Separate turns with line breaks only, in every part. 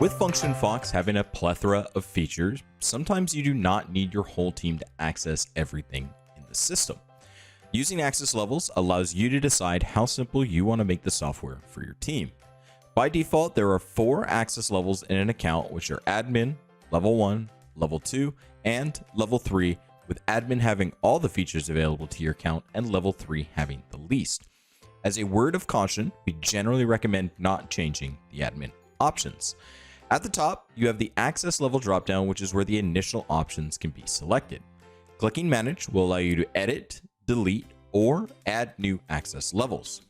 With FunctionFox having a plethora of features, sometimes you do not need your whole team to access everything in the system. Using access levels allows you to decide how simple you want to make the software for your team. By default, there are 4 access levels in an account, which are admin, level 1, level 2, and level 3, with admin having all the features available to your account and level 3 having the least. As a word of caution, we generally recommend not changing the admin options. At the top, you have the access level dropdown, which is where the initial options can be selected. Clicking manage will allow you to edit, delete, or add new access levels.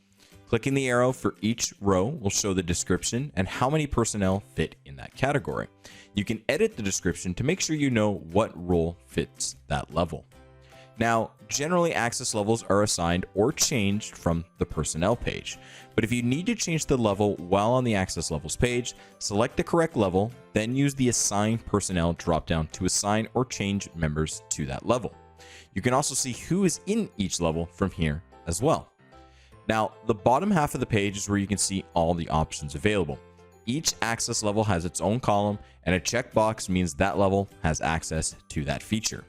Clicking the arrow for each row will show the description and how many personnel fit in that category. You can edit the description to make sure you know what role fits that level. Now, generally access levels are assigned or changed from the personnel page, but if you need to change the level while on the access levels page, select the correct level, then use the assign personnel dropdown to assign or change members to that level. You can also see who is in each level from here as well. Now, the bottom half of the page is where you can see all the options available. Each access level has its own column, and a checkbox means that level has access to that feature.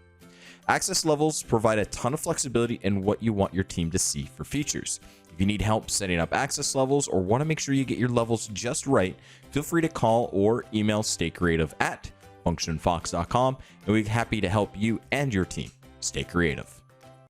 Access levels provide a ton of flexibility in what you want your team to see for features. If you need help setting up access levels or want to make sure you get your levels just right, feel free to call or email staycreative@functionfox.com, and we'll be happy to help you and your team stay creative.